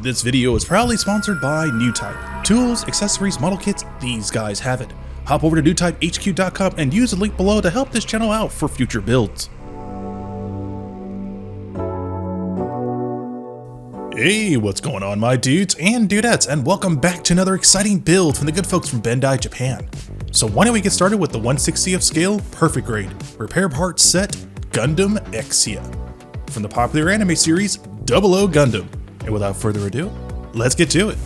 This video is proudly sponsored by Newtype. Tools, accessories, model kits, these guys have it. Hop over to newtypehq.com and use the link below to help this channel out for future builds. Hey, what's going on my dudes and dudettes, and welcome back to another exciting build from the good folks from Bandai, Japan. So why don't we get started with the 1/60th scale perfect grade repair parts set Gundam Exia from the popular anime series L.E.D Gundam. And without further ado, let's get to it.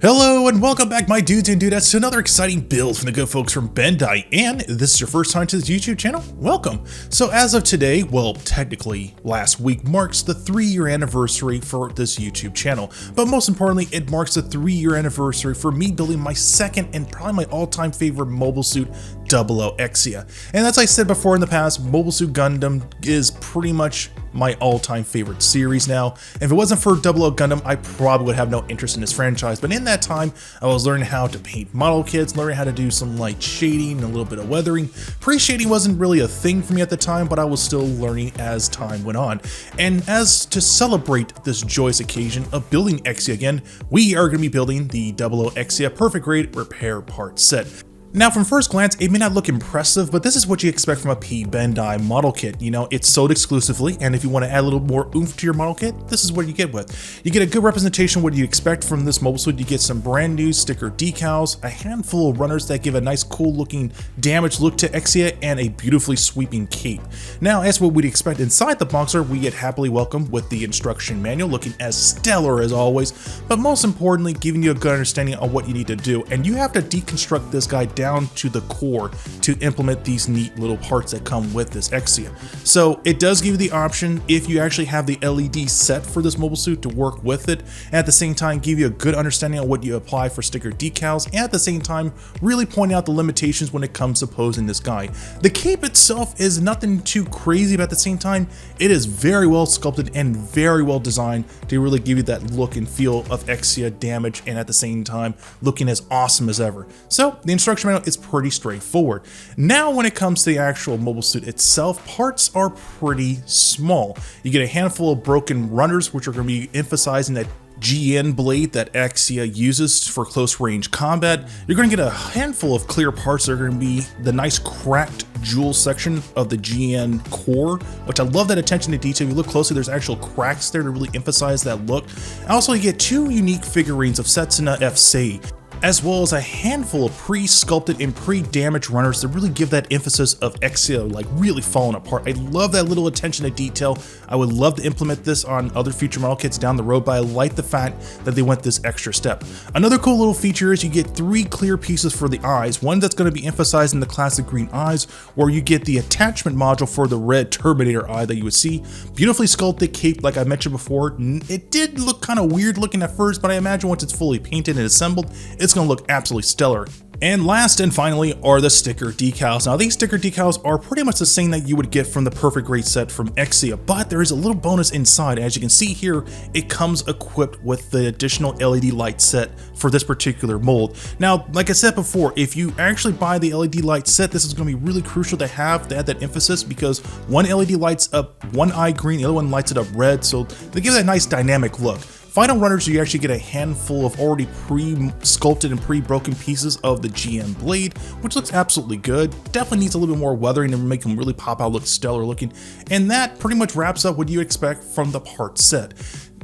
Hello and welcome back my dudes and dudettes to another exciting build from the good folks from Bandai, and if this is your first time to this YouTube channel, welcome. So as of today, well technically last week marks the 3-year anniversary for this YouTube channel, but most importantly it marks the 3-year anniversary for me building my second and probably my all-time favorite mobile suit, L.E.D Exia. And as I said before in the past, Mobile Suit Gundam is pretty much my all-time favorite series now. If it wasn't for L.E.D Gundam, I probably would have no interest in this franchise, but in that time, I was learning how to paint model kits, learning how to do some light shading, and a little bit of weathering. Pre-shading wasn't really a thing for me at the time, but I was still learning as time went on. And as to celebrate this joyous occasion of building Exia again, we are going to be building the L.E.D Exia Perfect Grade Repair Part Set. Now from first glance, it may not look impressive, but this is what you expect from a P Bandai model kit. You know, it's sold exclusively, and if you want to add a little more oomph to your model kit, this is what you get with. You get a good representation of what you expect from this mobile suit. You get some brand new sticker decals, a handful of runners that give a nice cool looking damaged look to Exia, and a beautifully sweeping cape. Now as what we'd expect inside the boxer, we get happily welcomed with the instruction manual looking as stellar as always, but most importantly giving you a good understanding of what you need to do, and you have to deconstruct this guy down to the core to implement these neat little parts that come with this Exia. So it does give you the option, if you actually have the LED set for this mobile suit, to work with it, and at the same time give you a good understanding of what you apply for sticker decals, and at the same time really point out the limitations when it comes to posing this guy. The cape itself is nothing too crazy, but at the same time it is very well sculpted and very well designed to really give you that look and feel of Exia damage, and at the same time looking as awesome as ever. So the instruction manual is pretty straightforward. Now when it comes to the actual mobile suit itself, parts are pretty small. You get a handful of broken runners, which are going to be emphasizing that GN blade that Exia uses for close range combat. You're going to get a handful of clear parts that are going to be the nice cracked jewel section of the GN core, which I love that attention to detail. If you look closely, there's actual cracks there to really emphasize that look. Also, you get 2 unique figurines of Setsuna F. Sei, as well as a handful of pre-sculpted and pre-damaged runners that really give that emphasis of Exia like really falling apart. I love that little attention to detail. I would love to implement this on other future model kits down the road, but I like the fact that they went this extra step. Another cool little feature is you get 3 clear pieces for the eyes. One that's going to be emphasizing the classic green eyes, where you get the attachment module for the red Terminator eye that you would see. Beautifully sculpted cape, like I mentioned before. It did look kind of weird looking at first, but I imagine once it's fully painted and assembled, it's going to look absolutely stellar. And last and finally are the sticker decals. Now these sticker decals are pretty much the same that you would get from the perfect grade set from Exia, but there is a little bonus inside. As you can see here, it comes equipped with the additional LED light set for this particular mold. Now, like I said before, if you actually buy the LED light set, this is going to be really crucial to have that emphasis, because one LED lights up one eye green, the other one lights it up red, so they give that nice dynamic look. Final runners, you actually get a handful of already pre-sculpted and pre-broken pieces of the GM blade, which looks absolutely good. Definitely needs a little bit more weathering to make them really pop out, look stellar looking. And that pretty much wraps up what you expect from the part set.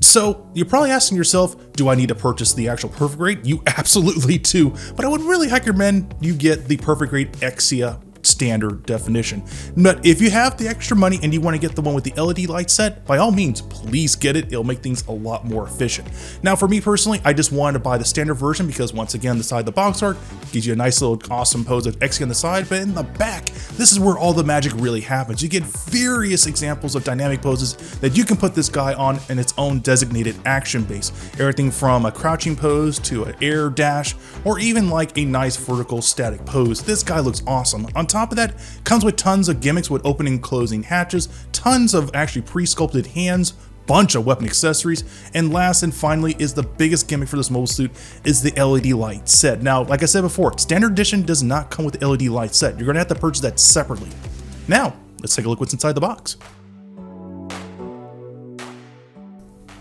So you're probably asking yourself, do I need to purchase the actual perfect grade? You absolutely do, but I would really recommend you get the perfect grade Exia standard definition. But if you have the extra money and you want to get the one with the LED light set, by all means, please get it. It'll make things a lot more efficient. Now, for me personally, I just wanted to buy the standard version because once again, the side of the box art gives you a nice little awesome pose of Exia on the side, but in the back, this is where all the magic really happens. You get various examples of dynamic poses that you can put this guy on in its own designated action base. Everything from a crouching pose to an air dash, or even like a nice vertical static pose. This guy looks awesome. On top of that, comes with tons of gimmicks with opening and closing hatches, tons of actually pre-sculpted hands, bunch of weapon accessories, and last and finally is the biggest gimmick for this mobile suit is the LED light set. Now, like I said before, standard edition does not come with the LED light set. You're going to have to purchase that separately. Now, let's take a look what's inside the box.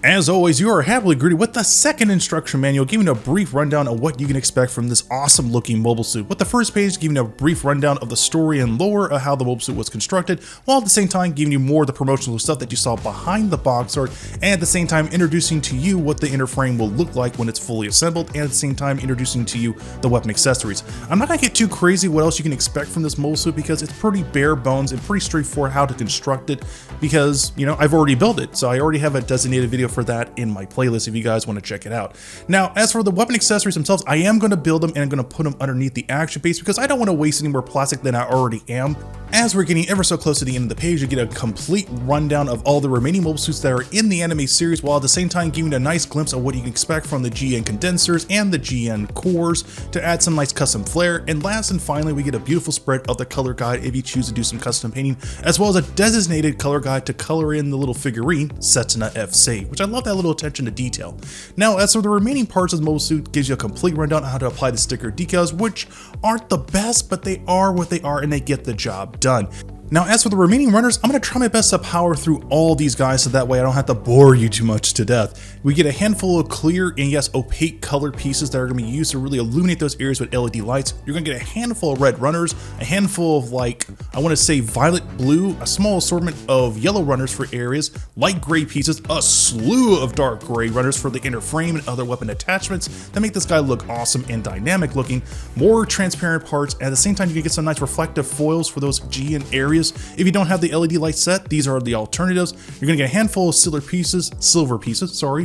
As always, you are happily greeted with the second instruction manual, giving you a brief rundown of what you can expect from this awesome looking mobile suit, with the first page giving you a brief rundown of the story and lore of how the mobile suit was constructed, while at the same time giving you more of the promotional stuff that you saw behind the box art, and at the same time introducing to you what the inner frame will look like when it's fully assembled, and at the same time introducing to you the weapon accessories. I'm not going to get too crazy what else you can expect from this mobile suit because it's pretty bare bones and pretty straightforward how to construct it, because, you know, I've already built it, so I already have a designated video for that in my playlist if you guys want to check it out. Now, as for the weapon accessories themselves, I am going to build them and I'm going to put them underneath the action base because I don't want to waste any more plastic than I already am. As we're getting ever so close to the end of the page, you get a complete rundown of all the remaining mobile suits that are in the anime series, while at the same time giving a nice glimpse of what you can expect from the GN condensers and the GN cores to add some nice custom flair. And last and finally, we get a beautiful spread of the color guide if you choose to do some custom painting, as well as a designated color guide to color in the little figurine, Setsuna FC, which I love that little attention to detail. Now, as for the remaining parts of the mobile suit, gives you a complete rundown on how to apply the sticker decals, which aren't the best, but they are what they are and they get the job done. Now, as for the remaining runners, I'm going to try my best to power through all these guys so that way I don't have to bore you too much to death. We get a handful of clear and yes, opaque colored pieces that are going to be used to really illuminate those areas with LED lights. You're going to get a handful of red runners, a handful of I want to say violet blue, a small assortment of yellow runners for areas, light gray pieces, a slew of dark gray runners for the inner frame and other weapon attachments that make this guy look awesome and dynamic looking, more transparent parts, and at the same time you can get some nice reflective foils for those GN areas. If you don't have the LED light set, these are the alternatives. You're going to get a handful of silver pieces,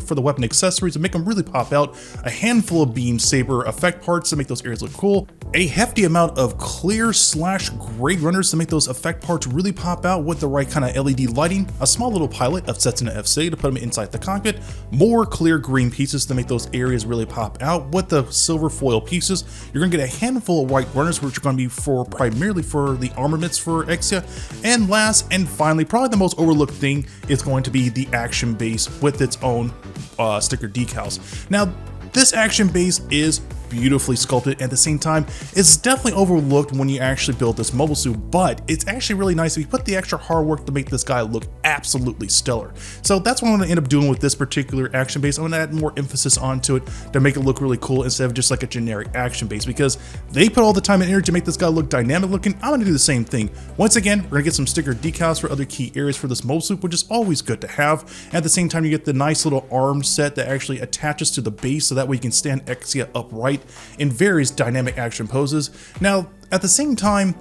for the weapon accessories to make them really pop out, a handful of beam saber effect parts to make those areas look cool, a hefty amount of clear / gray runners to make those effect parts really pop out with the right kind of LED lighting, a small little pilot of Setsuna FC to put them inside the cockpit, more clear green pieces to make those areas really pop out with the silver foil pieces. You're going to get a handful of white runners, which are going to be primarily for the armaments for Exia. And last and finally, probably the most overlooked thing is going to be the action base with its own sticker decals. Now, this action base is beautifully sculpted. At the same time, it's definitely overlooked when you actually build this mobile suit, but it's actually really nice if you put the extra hard work to make this guy look absolutely stellar. So that's what I'm going to end up doing with this particular action base. I'm going to add more emphasis onto it to make it look really cool instead of just like a generic action base, because they put all the time and energy to make this guy look dynamic looking. I'm going to do the same thing. Once again, we're going to get some sticker decals for other key areas for this mobile suit, which is always good to have. At the same time, you get the nice little arm set that actually attaches to the base, so that way you can stand Exia upright in various dynamic action poses. Now, at the same time,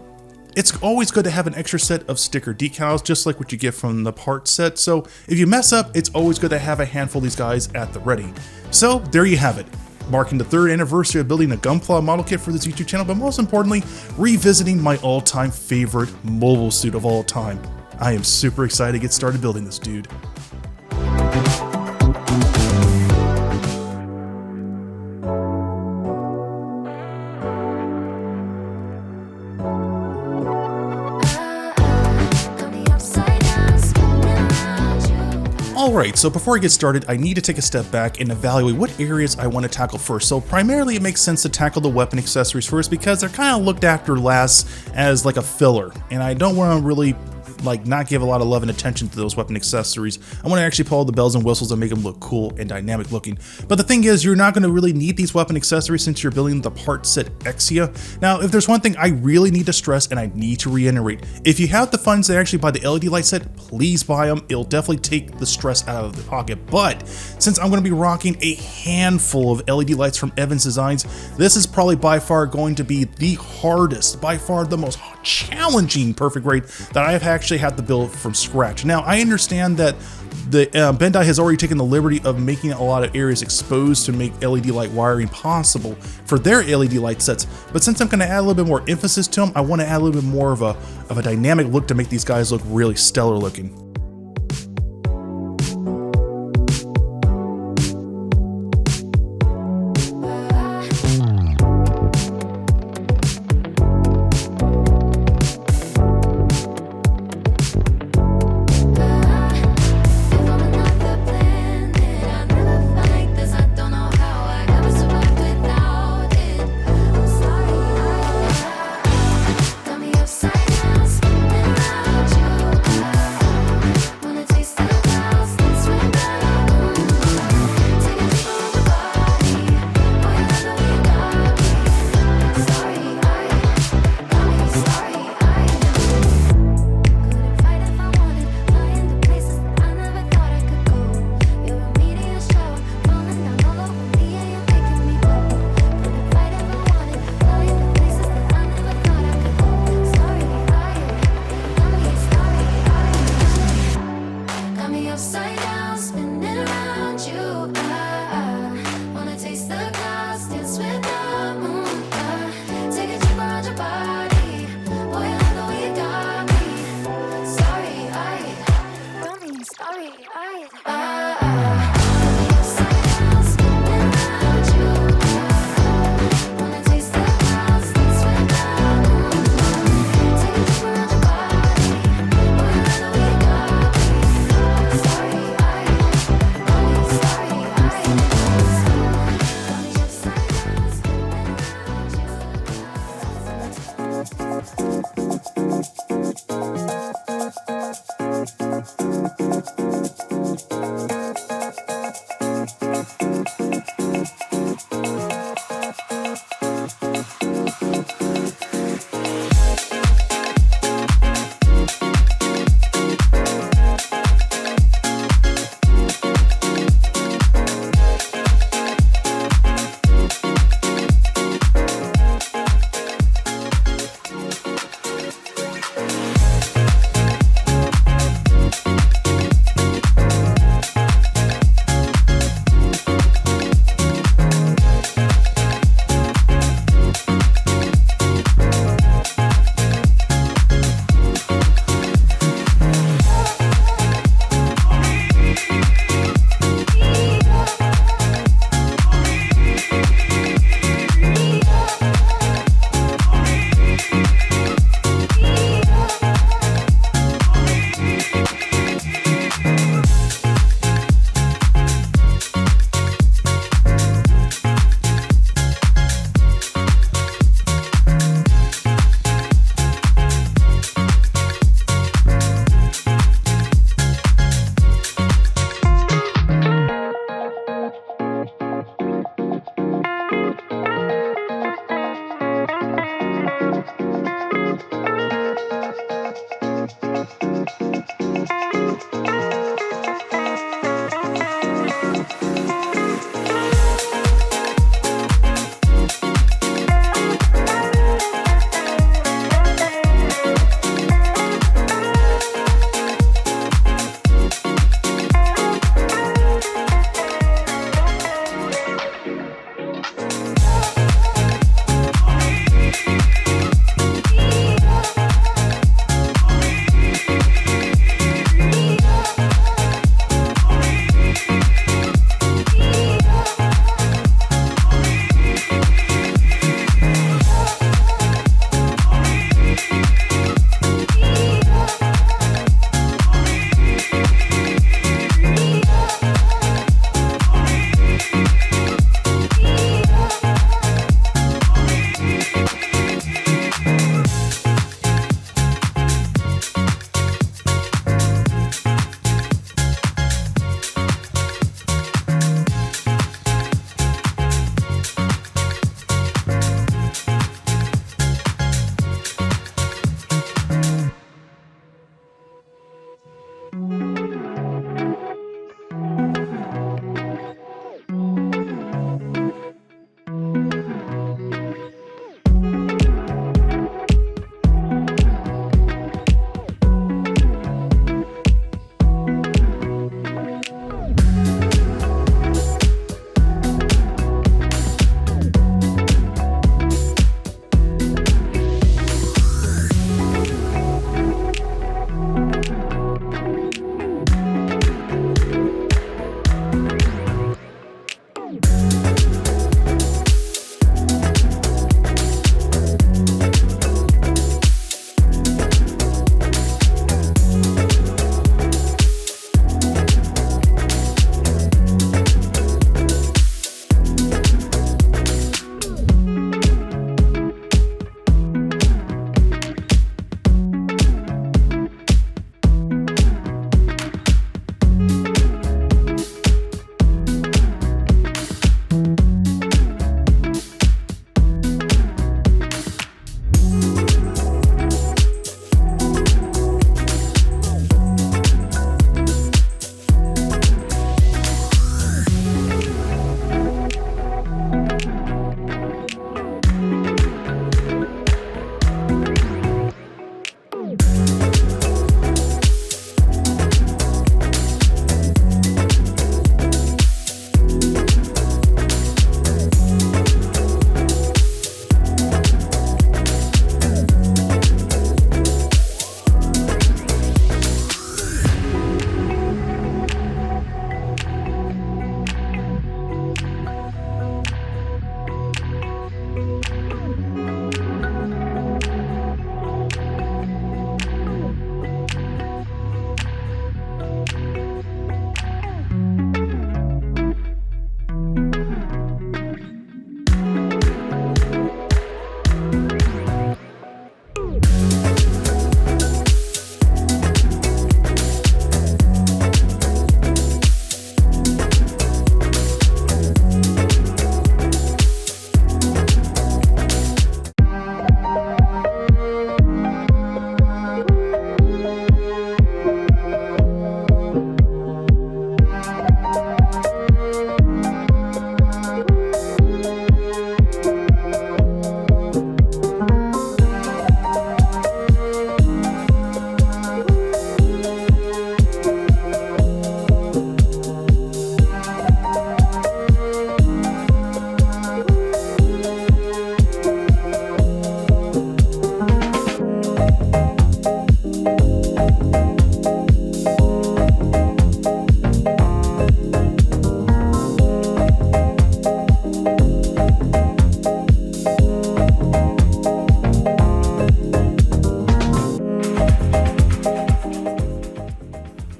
it's always good to have an extra set of sticker decals, just like what you get from the part set. So if you mess up, it's always good to have a handful of these guys at the ready. So there you have it, marking the 3rd anniversary of building a Gunpla model kit for this YouTube channel, but most importantly, revisiting my all-time favorite mobile suit of all time. I am super excited to get started building this dude. Alright, so before I get started, I need to take a step back and evaluate what areas I want to tackle first. So primarily it makes sense to tackle the weapon accessories first because they're kind of looked after last as like a filler, and I don't want to really not give a lot of love and attention to those weapon accessories. I want to actually pull the bells and whistles and make them look cool and dynamic looking. But the thing is, you're not going to really need these weapon accessories since you're building the part set Exia. Now, if there's one thing I really need to stress and I need to reiterate, if you have the funds to actually buy the LED light set, please buy them. It'll definitely take the stress out of the pocket. But since I'm going to be rocking a handful of LED lights from Evans Designs, this is probably by far going to be the hardest, by far the most challenging perfect grade that I have actually had to build from scratch. Now, I understand that the Bandai has already taken the liberty of making a lot of areas exposed to make LED light wiring possible for their LED light sets, but since I'm going to add a little bit more emphasis to them, I want to add a little bit more of a dynamic look to make these guys look really stellar looking.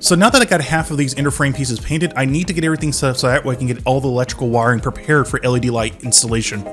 So now that I got half of these inner frame pieces painted, I need to get everything set up so that way I can get all the electrical wiring prepared for LED light installation.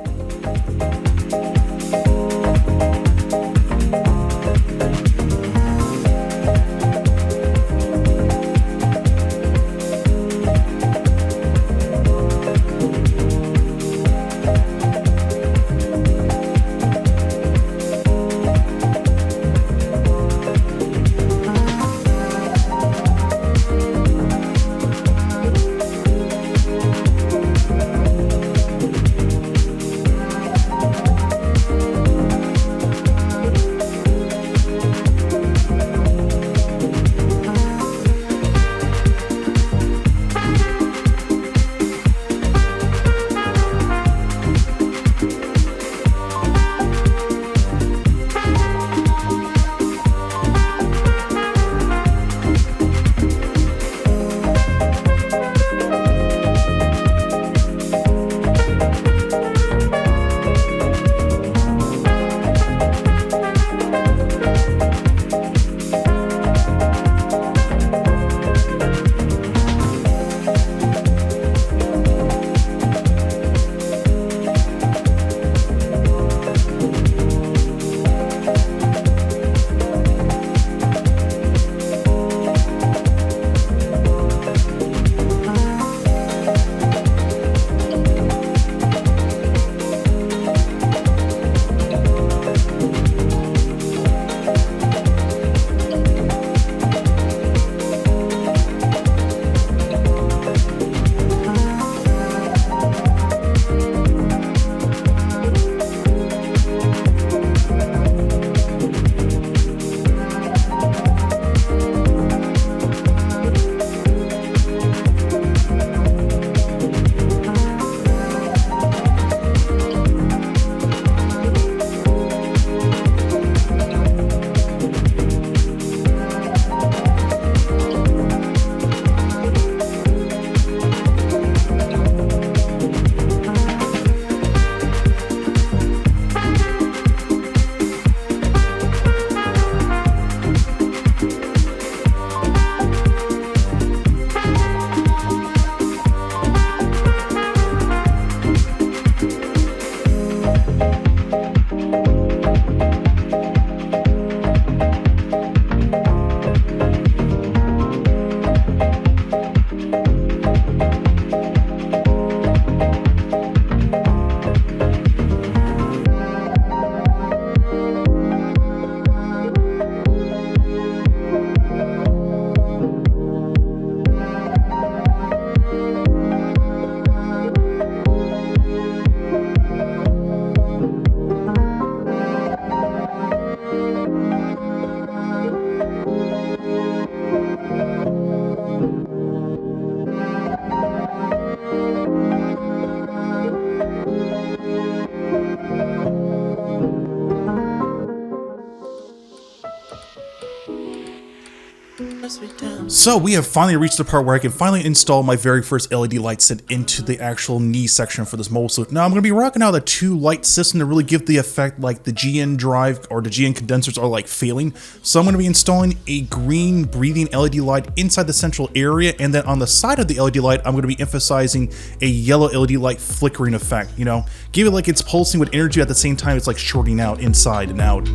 So we have finally reached the part where I can finally install my very first LED light set into the actual knee section for this mobile suit. Now I'm going to be rocking out a 2-light system to really give the effect like the GN drive or the GN condensers are like failing. So I'm going to be installing a green breathing LED light inside the central area, and then on the side of the LED light I'm going to be emphasizing a yellow LED light flickering effect. You know, give it like it's pulsing with energy at the same time it's like shorting out inside and out.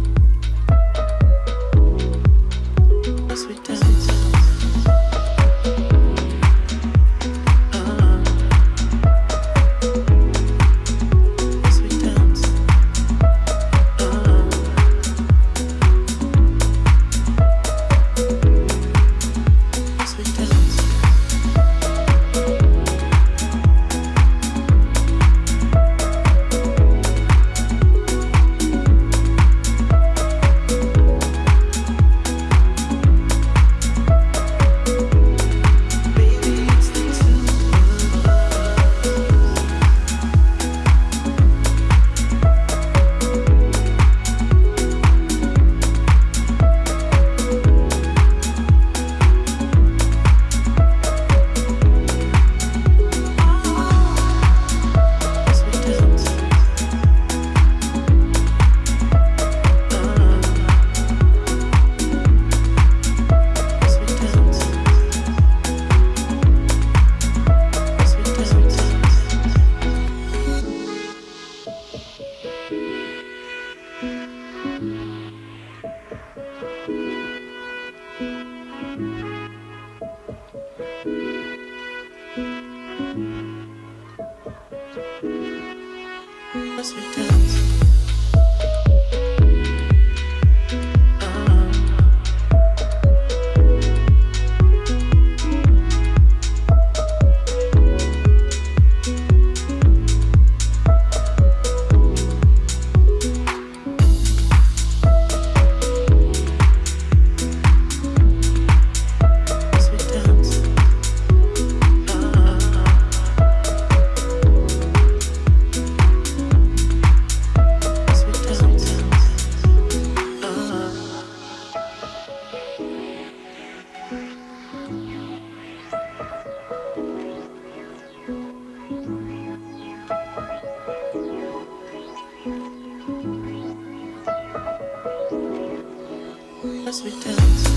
As we dance.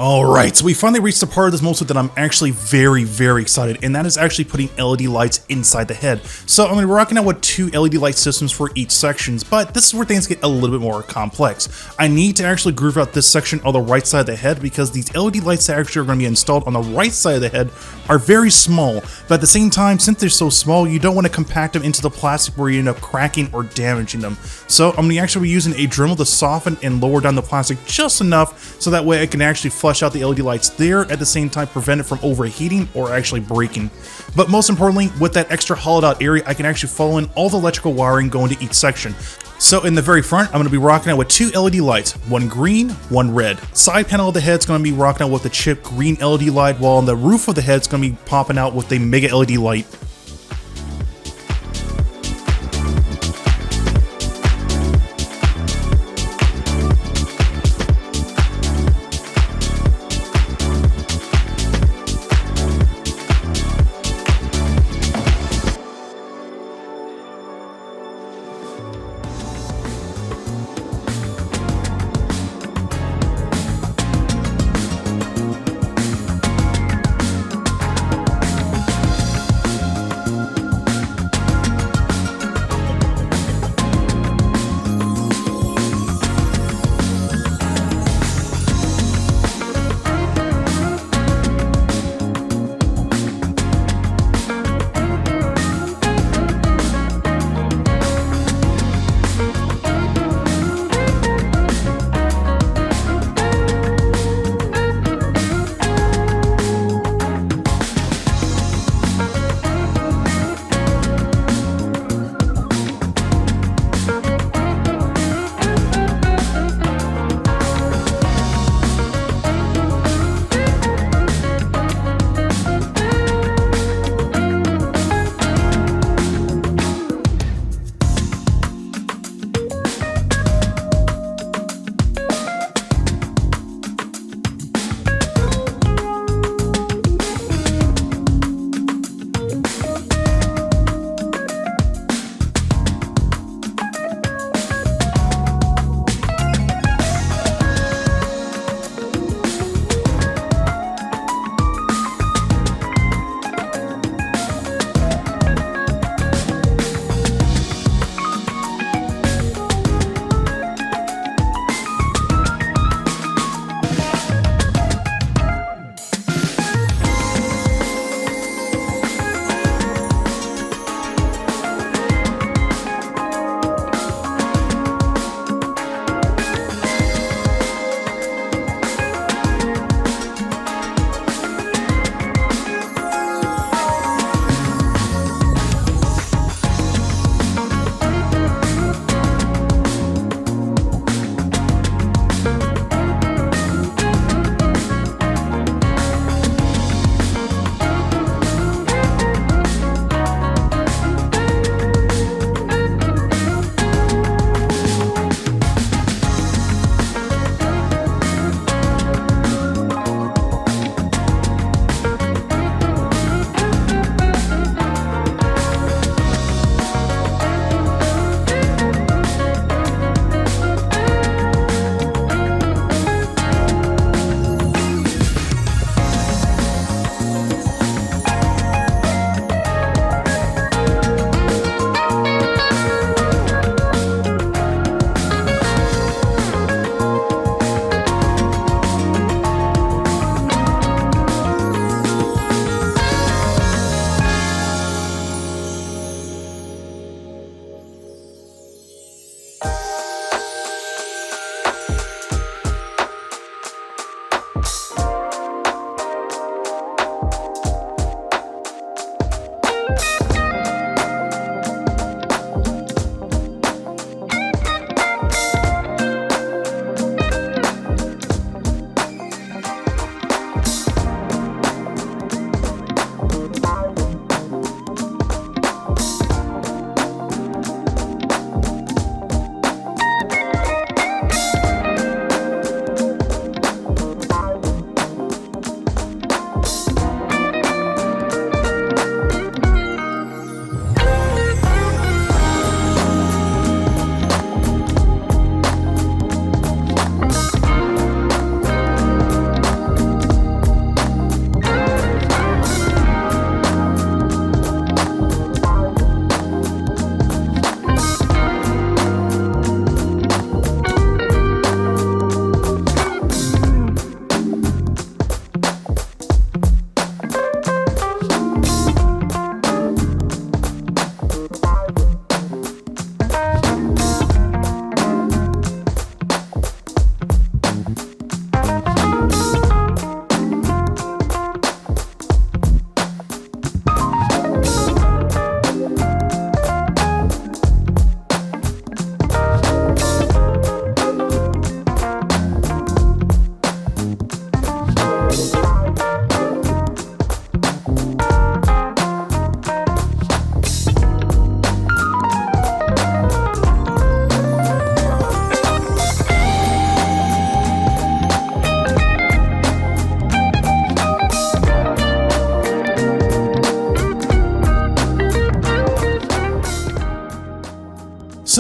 Alright, so we finally reached the part of this episode that I'm actually very, very excited, and that is actually putting LED lights inside the head. So I'm going to be rocking out with 2 LED light systems for each sections, but this is where things get a little bit more complex. I need to actually groove out this section on the right side of the head because these LED lights that actually are going to be installed on the right side of the head are very small, but at the same time, since they're so small, you don't want to compact them into the plastic where you end up cracking or damaging them. So I'm going to actually be using a Dremel to soften and lower down the plastic just enough so that way I can actually flush out the LED lights there, at the same time prevent it from overheating or actually breaking. But most importantly, with that extra hollowed out area, I can actually follow in all the electrical wiring going to each section. So in the very front, I'm going to be rocking out with 2 LED lights, one green, one red. Side panel of the head is going to be rocking out with the chip green LED light, while on the roof of the head is going to be popping out with a mega LED light.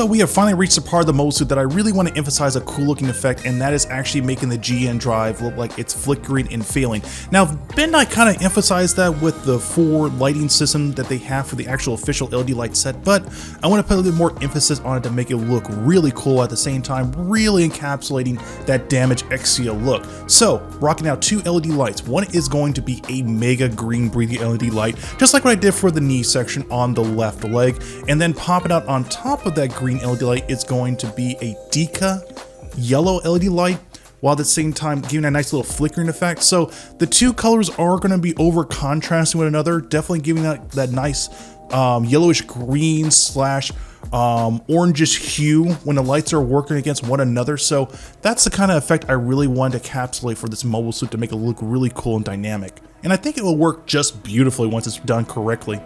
So we have finally reached the part of the mobile suit that I really want to emphasize a cool looking effect, and that is actually making the GN drive look like it's flickering and failing. Now Bandai kind of emphasized that with the 4 lighting system that they have for the actual official LED light set, but I want to put a little more emphasis on it to make it look really cool at the same time, really encapsulating that damaged Exia look. So rocking out 2 LED lights. One is going to be a mega green breathing LED light, just like what I did for the knee section on the left leg, and then popping out on top of that green LED light is going to be a Deca yellow LED light, while at the same time giving a nice little flickering effect. So the 2 colors are going to be over contrasting one another, definitely giving that nice yellowish green slash orangish hue when the lights are working against one another. So that's the kind of effect I really wanted to encapsulate for this mobile suit to make it look really cool and dynamic. And I think it will work just beautifully once it's done correctly.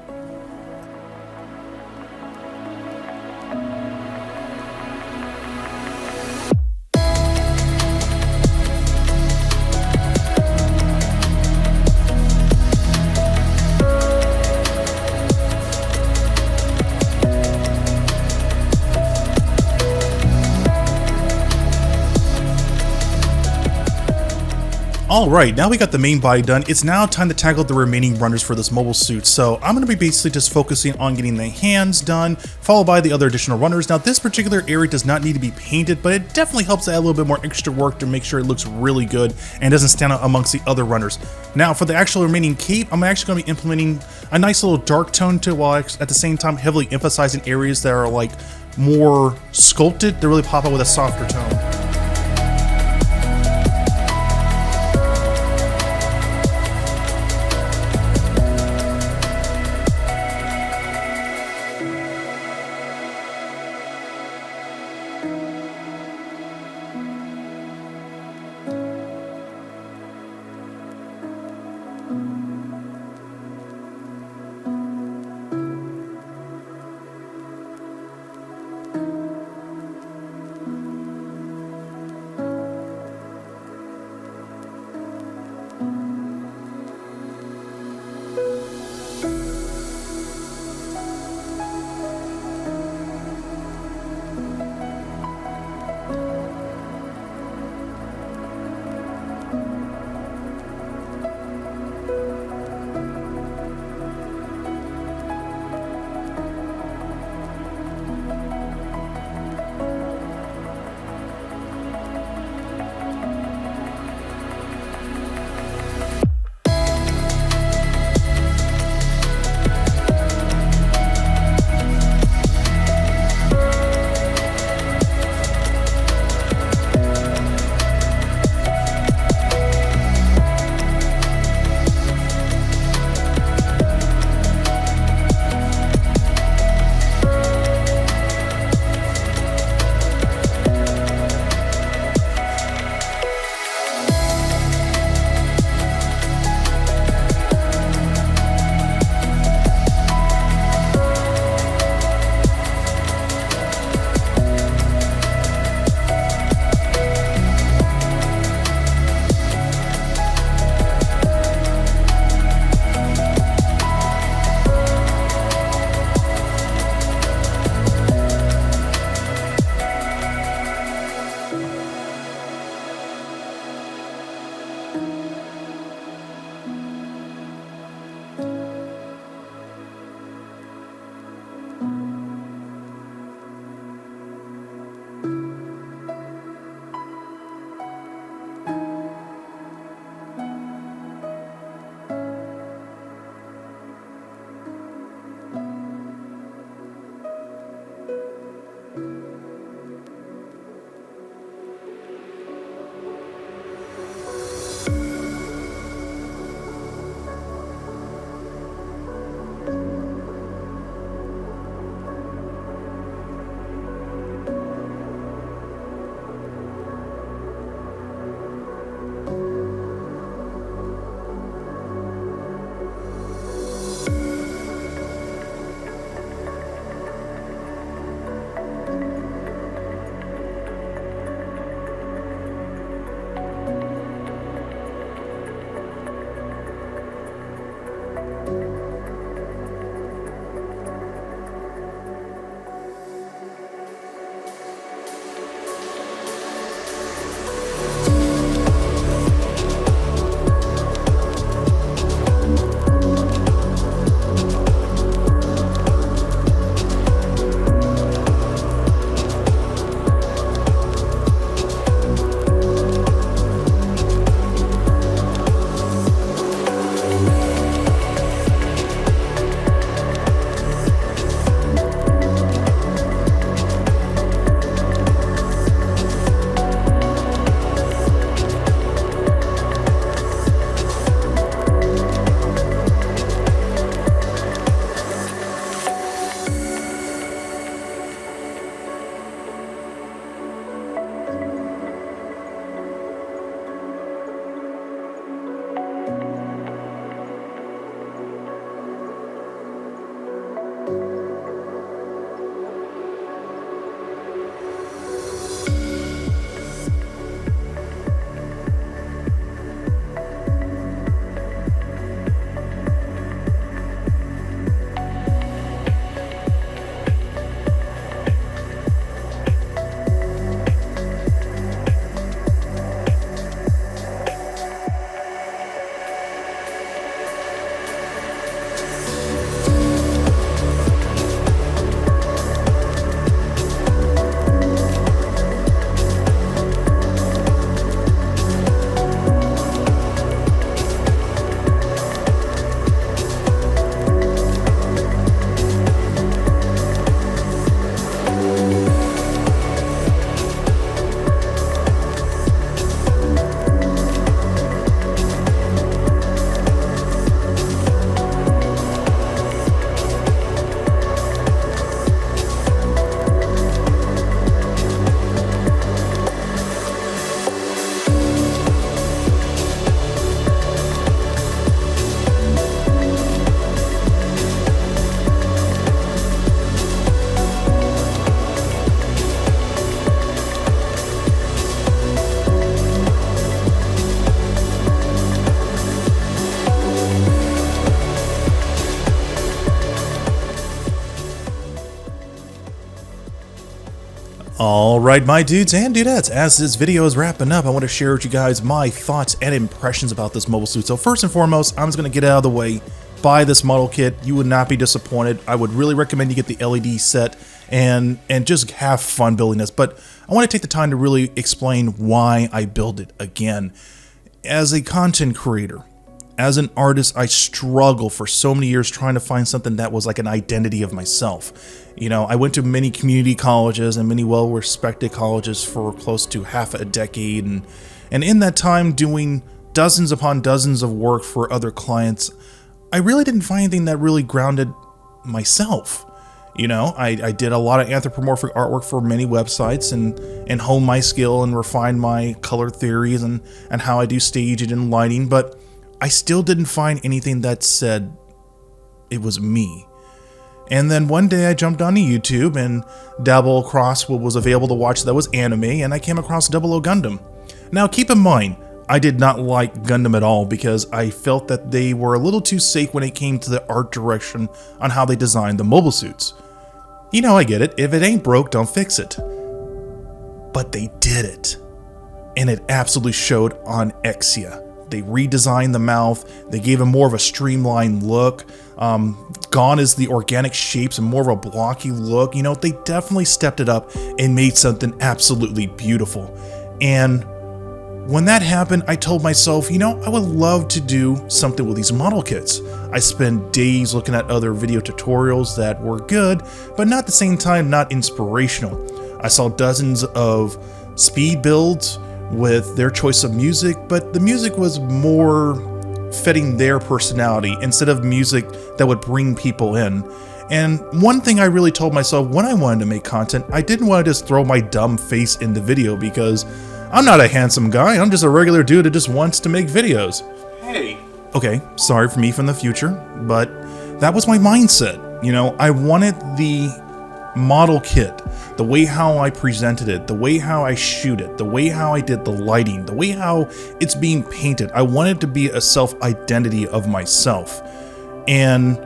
Alright, now we got the main body done, it's now time to tackle the remaining runners for this mobile suit. So I'm going to be basically just focusing on getting the hands done, followed by the other additional runners. Now this particular area does not need to be painted, but it definitely helps add a little bit more extra work to make sure it looks really good and doesn't stand out amongst the other runners. Now for the actual remaining cape, I'm actually going to be implementing a nice little dark tone to it, while at the same time heavily emphasizing areas that are like more sculpted to really pop out with a softer tone. Alright, my dudes and dudettes, as this video is wrapping up, I want to share with you guys my thoughts and impressions about this mobile suit. So first and foremost, I'm just going to get out of the way, buy this model kit. You would not be disappointed. I would really recommend you get the LED set and just have fun building this. But I want to take the time to really explain why I build it again. As a content creator, as an artist, I struggled for so many years trying to find something that was like an identity of myself. You know, I went to many community colleges and many well-respected colleges for close to half a decade. And in that time, doing dozens upon dozens of work for other clients, I really didn't find anything that really grounded myself. You know, I did a lot of anthropomorphic artwork for many websites and honed my skill and refined my color theories and how I do staging and lighting, but I still didn't find anything that said it was me. And then one day I jumped onto YouTube and dabbled across what was available to watch that was anime, and I came across 00 Gundam. Now keep in mind, I did not like Gundam at all because I felt that they were a little too safe when it came to the art direction on how they designed the mobile suits. You know, I get it. If it ain't broke, don't fix it. But they did it. And it absolutely showed on Exia. They redesigned the mouth, they gave him more of a streamlined look. Gone is the organic shapes and more of a blocky look. You know, they definitely stepped it up and made something absolutely beautiful. And when that happened, I told myself, you know, I would love to do something with these model kits. I spent days looking at other video tutorials that were good, but not at the same time, not inspirational. I saw dozens of speed builds with their choice of music, but the music was more fitting their personality instead of music that would bring people in. And one thing I really told myself when I wanted to make content, I didn't want to just throw my dumb face in the video because I'm not a handsome guy, I'm just a regular dude that just wants to make videos. Hey. Okay, sorry for me from the future, but that was my mindset. You know, I wanted the model kit, the way how I presented it, the way how I shoot it, the way how I did the lighting, the way how it's being painted. I wanted to be a self-identity of myself. And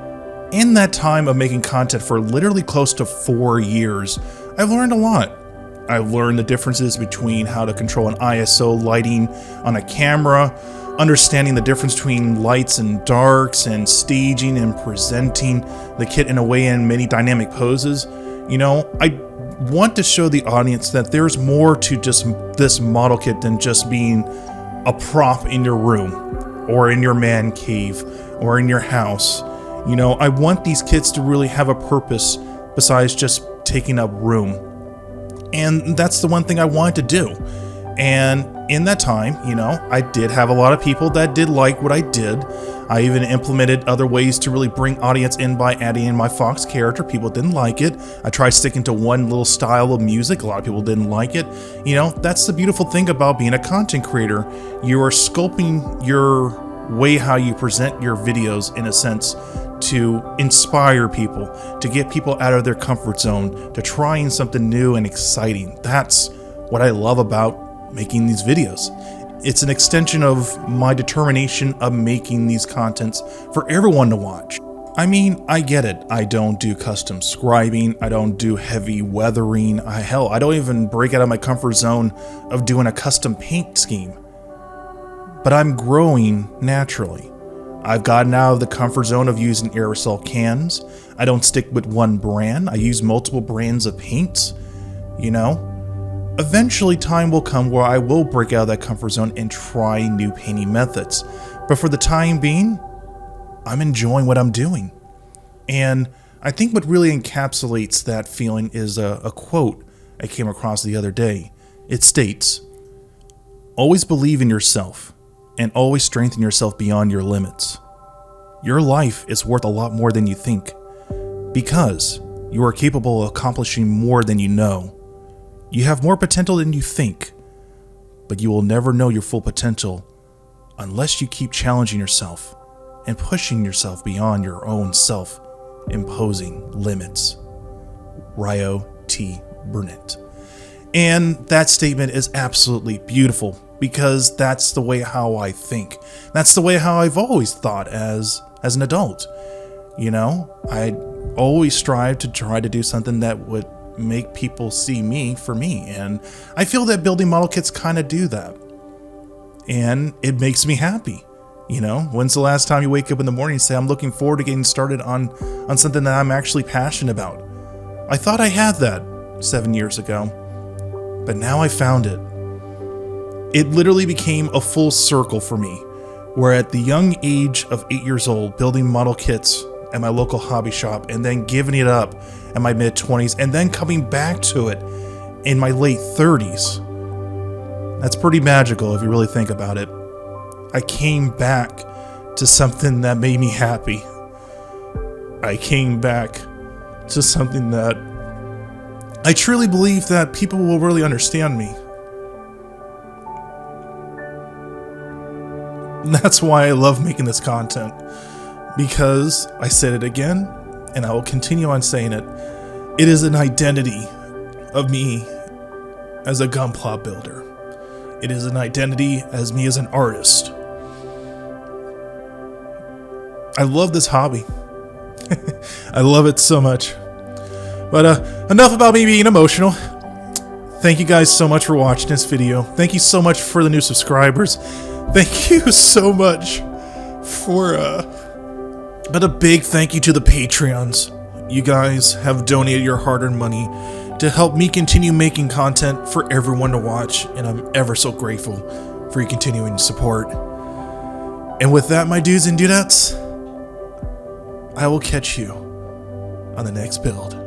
in that time of making content for literally close to 4 years, I've learned a lot. I've learned the differences between how to control an ISO lighting on a camera, understanding the difference between lights and darks, and staging and presenting the kit in a way in many dynamic poses. You know, I want to show the audience that there's more to just this model kit than just being a prop in your room or in your man cave or in your house. You know, I want these kits to really have a purpose besides just taking up room. And that's the one thing I wanted to do. And in that time, you know, I did have a lot of people that did like what I did. I even implemented other ways to really bring audience in by adding in my Fox character. People didn't like it. I tried sticking to one little style of music. A lot of people didn't like it. You know, that's the beautiful thing about being a content creator. You are sculpting your way how you present your videos in a sense to inspire people, to get people out of their comfort zone, to trying something new and exciting. That's what I love about making these videos. It's an extension of my determination of making these contents for everyone to watch. I mean, I get it. I don't do custom scribing. I don't do heavy weathering. Hell, I don't even break out of my comfort zone of doing a custom paint scheme. But I'm growing naturally. I've gotten out of the comfort zone of using aerosol cans. I don't stick with one brand. I use multiple brands of paints, you know? Eventually, time will come where I will break out of that comfort zone and try new painting methods. But for the time being, I'm enjoying what I'm doing. And I think what really encapsulates that feeling is a quote I came across the other day. It states, "Always believe in yourself and always strengthen yourself beyond your limits. Your life is worth a lot more than you think because you are capable of accomplishing more than you know. You have more potential than you think, but you will never know your full potential unless you keep challenging yourself and pushing yourself beyond your own self-imposing limits." Ryo T. Burnett. And that statement is absolutely beautiful because that's the way how I think. That's the way how I've always thought as an adult. You know, I always strive to try to do something that would make people see me for me. And I feel that building model kits kind of do that. And it makes me happy. You know, when's the last time you wake up in the morning and say, I'm looking forward to getting started on something that I'm actually passionate about? I thought I had that 7 years ago, but now I found it. It literally became a full circle for me, where at the young age of 8 years old, building model kits at my local hobby shop and then giving it up in my mid-20s and then coming back to it in my late 30s. That's pretty magical if you really think about it. I came back to something that made me happy. I came back to something that I truly believe that people will really understand me. And that's why I love making this content. Because, I said it again, and I will continue on saying it, it is an identity of me as a gunpla builder. It is an identity as me as an artist. I love this hobby. I love it so much. But enough about me being emotional. Thank you guys so much for watching this video. Thank you so much for the new subscribers. Thank you so much for but a big thank you to the Patreons. You guys have donated your hard-earned money to help me continue making content for everyone to watch, and I'm ever so grateful for your continuing support. And with that, my dudes and dudettes, I will catch you on the next build.